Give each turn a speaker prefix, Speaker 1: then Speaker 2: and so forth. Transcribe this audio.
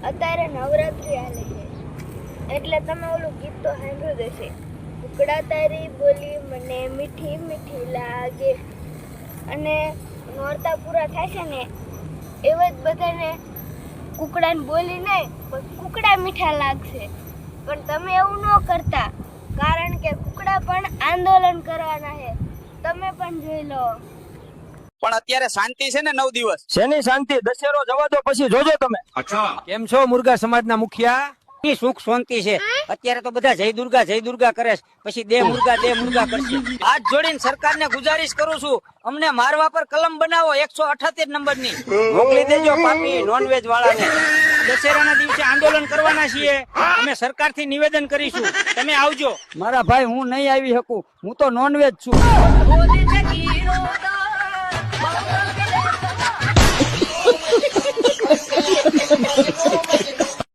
Speaker 1: અત્યારે નવરાત્રી હાલે છે એટલે તમે ઓલું ગીત તો સાંભળ્યું હશે, કુકડા તારી બોલી મને મીઠી મીઠી લાગે. અને નોરતા પૂરા થાય છે ને એવા જ બધાને કુકડાને બોલી નહીં પણ કુકડા મીઠા લાગશે. પણ તમે એવું ન કરતા, કારણ કે કુકડા પણ આંદોલન કરવાના છે. તમે પણ જોઈ લો.
Speaker 2: પણ અત્યારે શાંતિ છે ને 9 દિવસ.
Speaker 3: શેની શાંતિ? દશેરો જવા દો પછી જોજો તમે.
Speaker 4: અચ્છા,
Speaker 3: કેમ છો મુર્ગા સમાજના મુખિયા?
Speaker 5: સુખ શાંતિ છે. અત્યારે તો બધા જય દુર્ગા કરે છે. પછી દે મુર્ગા કરશે. હાથ જોડીને સરકારને ગુજારિશ કરું છું, અમને મારવા પર કલમ બનાવો 178 નંબરની. મોકલી દેજો પાપી નોનવેજ વાળાને. દશેરાના દિવસે આંદોલન કરવાના છીએ. અમે સરકારથી નિવેદન કરીશું, તમે આવજો. મારા ભાઈ, હું નહીં આવી શકું, હું તો નોનવેજ છું.